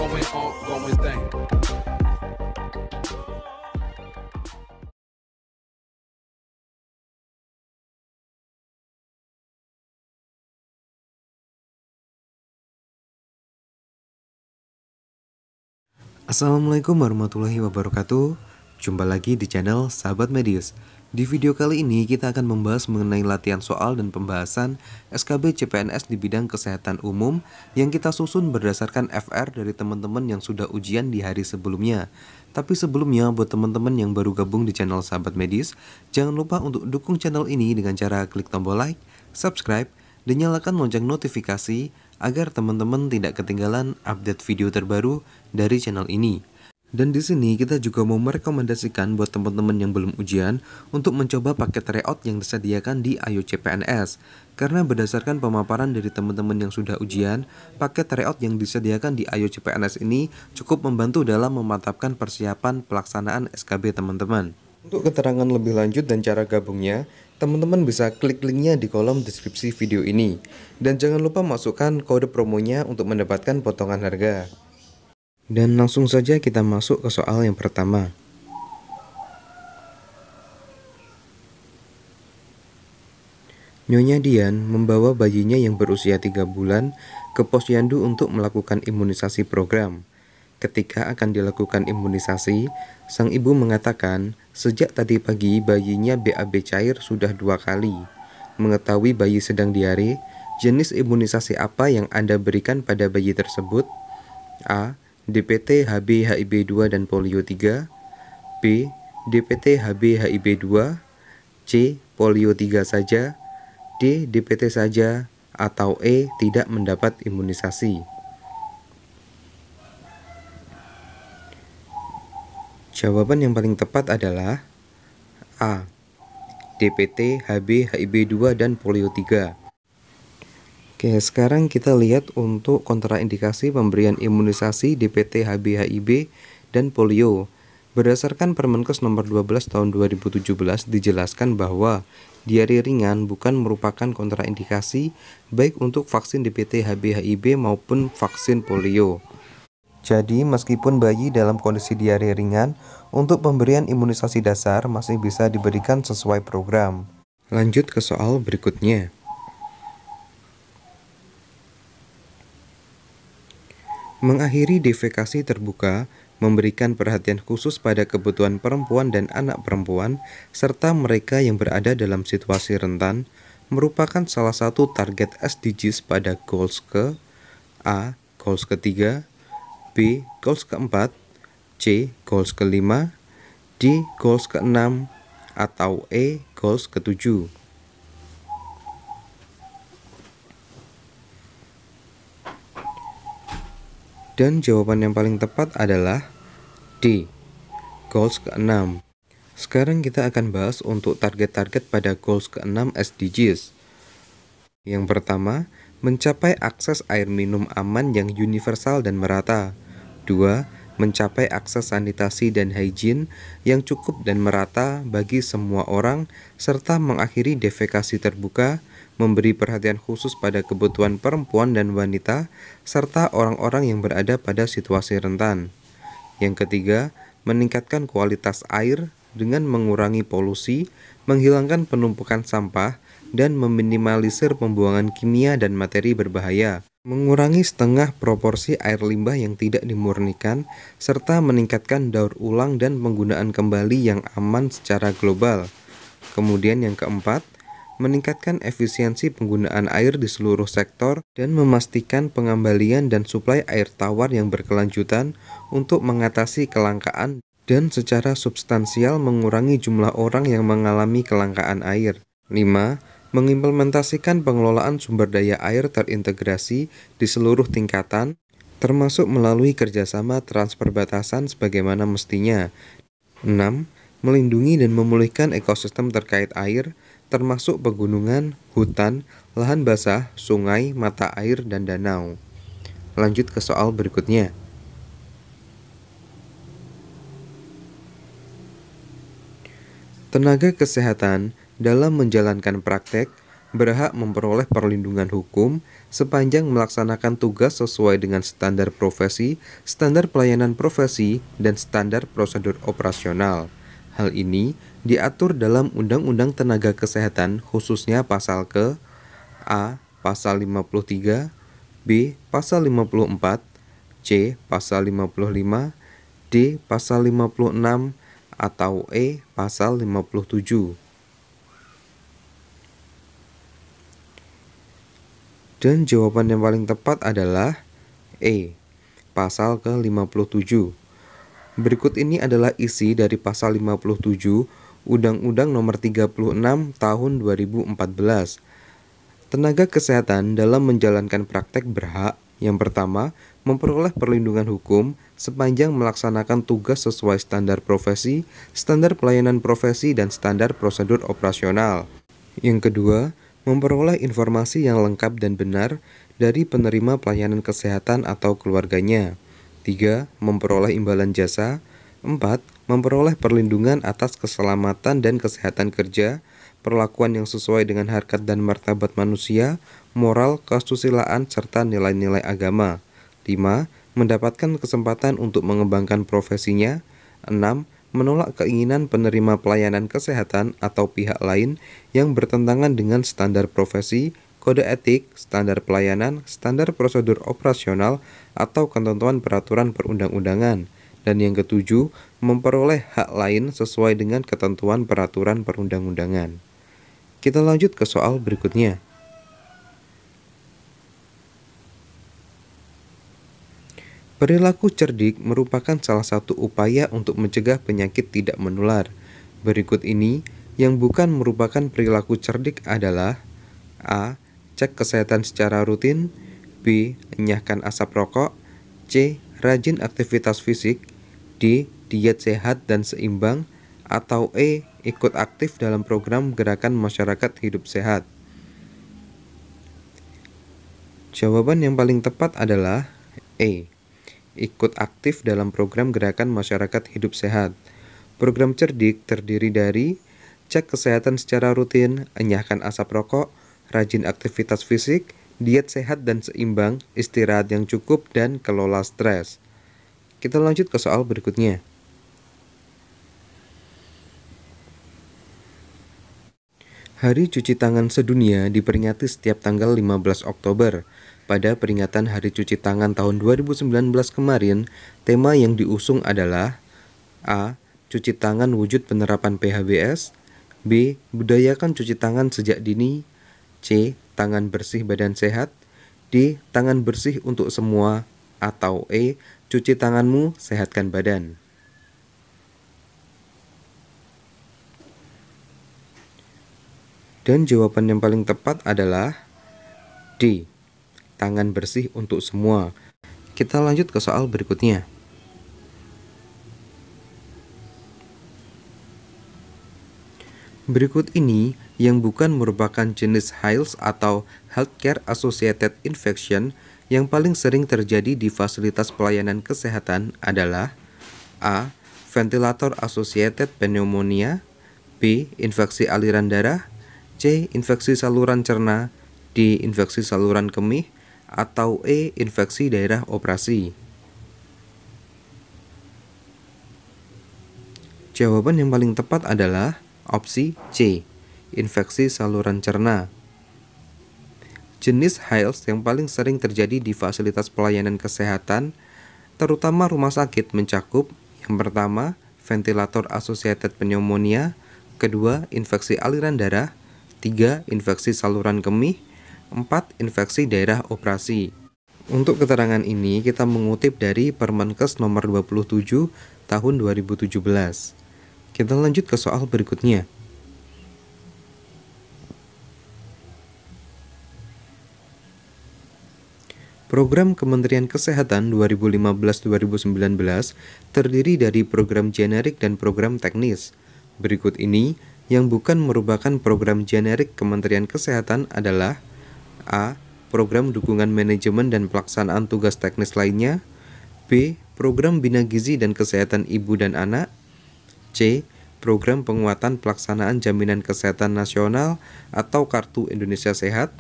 ongoing thing. Assalamualaikum warahmatullahi wabarakatuh. Jumpa lagi di channel Sahabat Medius. Di video kali ini kita akan membahas mengenai latihan soal dan pembahasan SKB CPNS di bidang kesehatan umum yang kita susun berdasarkan FR dari teman-teman yang sudah ujian di hari sebelumnya. Tapi sebelumnya buat teman-teman yang baru gabung di channel Sahabat Medis, jangan lupa untuk dukung channel ini dengan cara klik tombol like, subscribe, dan nyalakan lonceng notifikasi agar teman-teman tidak ketinggalan update video terbaru dari channel ini. Dan di sini kita juga mau merekomendasikan buat teman-teman yang belum ujian untuk mencoba paket tryout yang disediakan di Ayo CPNS. Karena berdasarkan pemaparan dari teman-teman yang sudah ujian, paket tryout yang disediakan di Ayo CPNS ini cukup membantu dalam memantapkan persiapan pelaksanaan SKB teman-teman. Untuk keterangan lebih lanjut dan cara gabungnya, teman-teman bisa klik linknya di kolom deskripsi video ini. Dan jangan lupa masukkan kode promonya untuk mendapatkan potongan harga. Dan langsung saja kita masuk ke soal yang pertama. Nyonya Dian membawa bayinya yang berusia 3 bulan ke posyandu untuk melakukan imunisasi program. Ketika akan dilakukan imunisasi, sang ibu mengatakan sejak tadi pagi bayinya BAB cair sudah 2 kali. Mengetahui bayi sedang diare, jenis imunisasi apa yang Anda berikan pada bayi tersebut? A. DPT HB HIB 2 dan polio 3. B. DPT HB HIB 2. C. Polio 3 saja. D. DPT saja. Atau E. Tidak mendapat imunisasi. Jawaban yang paling tepat adalah A. DPT HB HIB 2 dan polio 3. Oke, sekarang kita lihat untuk kontraindikasi pemberian imunisasi DPT HB HIB dan polio. Berdasarkan Permenkes nomor 12 tahun 2017 dijelaskan bahwa diare ringan bukan merupakan kontraindikasi baik untuk vaksin DPT HB HIB maupun vaksin polio. Jadi meskipun bayi dalam kondisi diare ringan, untuk pemberian imunisasi dasar masih bisa diberikan sesuai program. Lanjut ke soal berikutnya. Mengakhiri defekasi terbuka, memberikan perhatian khusus pada kebutuhan perempuan dan anak perempuan, serta mereka yang berada dalam situasi rentan, merupakan salah satu target SDGs pada goals ke A. Goals ketiga, B. Goals keempat, C. Goals kelima, D. Goals keenam, atau E. Goals ketujuh. Dan jawaban yang paling tepat adalah D. Goals ke-6. Sekarang kita akan bahas untuk target-target pada goals ke-6 SDGs. Yang pertama, mencapai akses air minum aman yang universal dan merata. 2. Mencapai akses sanitasi dan hygiene yang cukup dan merata bagi semua orang, serta mengakhiri defekasi terbuka, memberi perhatian khusus pada kebutuhan perempuan dan wanita, serta orang-orang yang berada pada situasi rentan. Yang ketiga, meningkatkan kualitas air dengan mengurangi polusi, menghilangkan penumpukan sampah, dan meminimalisir pembuangan kimia dan materi berbahaya, mengurangi setengah proporsi air limbah yang tidak dimurnikan, serta meningkatkan daur ulang dan penggunaan kembali yang aman secara global. Kemudian yang keempat, meningkatkan efisiensi penggunaan air di seluruh sektor dan memastikan pengembalian dan suplai air tawar yang berkelanjutan untuk mengatasi kelangkaan dan secara substansial mengurangi jumlah orang yang mengalami kelangkaan air. 5. Mengimplementasikan pengelolaan sumber daya air terintegrasi di seluruh tingkatan, termasuk melalui kerjasama transperbatasan sebagaimana mestinya. 6. Melindungi dan memulihkan ekosistem terkait air, termasuk pegunungan, hutan, lahan basah, sungai, mata air, dan danau. Lanjut ke soal berikutnya. Tenaga kesehatan dalam menjalankan praktek berhak memperoleh perlindungan hukum sepanjang melaksanakan tugas sesuai dengan standar profesi, standar pelayanan profesi, dan standar prosedur operasional. Hal ini diatur dalam Undang-Undang Tenaga Kesehatan khususnya pasal ke A. Pasal 53, B. Pasal 54, C. Pasal 55, D. Pasal 56, atau E. Pasal 57. Dan jawaban yang paling tepat adalah E. Pasal ke-57. Berikut ini adalah isi dari pasal 57 Undang-Undang Nomor 36 Tahun 2014. Tenaga kesehatan dalam menjalankan praktek berhak yang pertama, memperoleh perlindungan hukum sepanjang melaksanakan tugas sesuai standar profesi, standar pelayanan profesi, dan standar prosedur operasional. Yang kedua, memperoleh informasi yang lengkap dan benar dari penerima pelayanan kesehatan atau keluarganya. 3. Memperoleh imbalan jasa. 4. Memperoleh perlindungan atas keselamatan dan kesehatan kerja, perlakuan yang sesuai dengan harkat dan martabat manusia, moral, kesusilaan, serta nilai-nilai agama. 5. Mendapatkan kesempatan untuk mengembangkan profesinya. 6. Menolak keinginan penerima pelayanan kesehatan atau pihak lain yang bertentangan dengan standar profesi, kode etik, standar pelayanan, standar prosedur operasional, atau ketentuan peraturan perundang-undangan. Dan yang ketujuh, memperoleh hak lain sesuai dengan ketentuan peraturan perundang-undangan. Kita lanjut ke soal berikutnya. Perilaku cerdik merupakan salah satu upaya untuk mencegah penyakit tidak menular. Berikut ini yang bukan merupakan perilaku cerdik adalah A. Cek kesehatan secara rutin, B. Enyahkan asap rokok, C. Rajin aktivitas fisik, D. Diet sehat dan seimbang, atau E. Ikut aktif dalam program gerakan masyarakat hidup sehat. Jawaban yang paling tepat adalah E. Ikut aktif dalam program gerakan masyarakat hidup sehat. Program cerdik terdiri dari cek kesehatan secara rutin, enyahkan asap rokok, rajin aktivitas fisik, diet sehat dan seimbang, istirahat yang cukup, dan kelola stres. Kita lanjut ke soal berikutnya. Hari Cuci Tangan Sedunia diperingati setiap tanggal 15 Oktober. Pada peringatan Hari Cuci Tangan tahun 2019 kemarin, tema yang diusung adalah A. Cuci tangan wujud penerapan PHBS, B. Budayakan cuci tangan sejak dini, C. Tangan bersih badan sehat, D. Tangan bersih untuk semua, atau E. Cuci tanganmu, sehatkan badan. Dan jawaban yang paling tepat adalah D. Tangan bersih untuk semua. Kita lanjut ke soal berikutnya. Berikut ini yang bukan merupakan jenis HAILS atau Healthcare Associated Infection yang paling sering terjadi di fasilitas pelayanan kesehatan adalah A. Ventilator Associated Pneumonia, B. Infeksi aliran darah, C. Infeksi saluran cerna, D. Infeksi saluran kemih, atau E. Infeksi daerah operasi. Jawaban yang paling tepat adalah opsi C. Infeksi saluran cerna. Jenis HAILS yang paling sering terjadi di fasilitas pelayanan kesehatan, terutama rumah sakit, mencakup yang pertama, ventilator associated pneumonia, kedua, infeksi aliran darah, 3. Infeksi saluran kemih, 4. Infeksi daerah operasi. Untuk keterangan ini kita mengutip dari Permenkes nomor 27 tahun 2017. Kita lanjut ke soal berikutnya. Program Kementerian Kesehatan 2015-2019 terdiri dari program generik dan program teknis. Berikut ini yang bukan merupakan program generik Kementerian Kesehatan adalah A. Program dukungan manajemen dan pelaksanaan tugas teknis lainnya, B. Program bina gizi dan kesehatan ibu dan anak, C. program penguatan pelaksanaan jaminan kesehatan nasional atau Kartu Indonesia Sehat.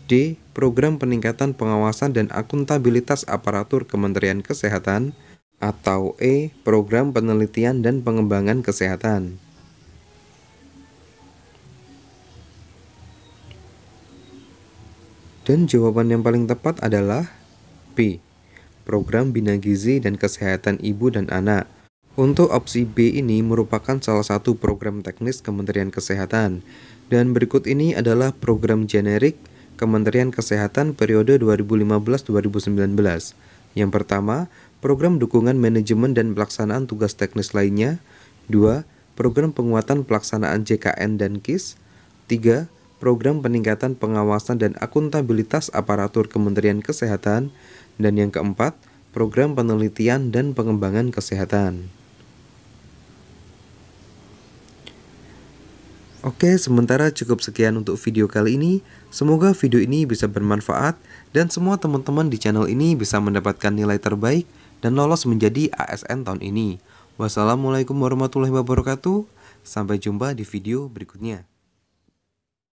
D. Program peningkatan pengawasan dan akuntabilitas aparatur Kementerian Kesehatan. Atau E. Program penelitian dan pengembangan kesehatan. Dan jawaban yang paling tepat adalah B. Program Bina Gizi dan Kesehatan Ibu dan Anak. Untuk opsi B ini merupakan salah satu program teknis Kementerian Kesehatan. Dan berikut ini adalah program generik Kementerian Kesehatan periode 2015-2019. Yang pertama, program dukungan manajemen dan pelaksanaan tugas teknis lainnya. 2. Program penguatan pelaksanaan JKN dan KIS. 3. Program peningkatan pengawasan dan akuntabilitas aparatur Kementerian Kesehatan. Dan yang keempat, program penelitian dan pengembangan kesehatan. Oke, sementara cukup sekian untuk video kali ini. Semoga video ini bisa bermanfaat dan semua teman-teman di channel ini bisa mendapatkan nilai terbaik dan lolos menjadi ASN tahun ini. Wassalamualaikum warahmatullahi wabarakatuh. Sampai jumpa di video berikutnya.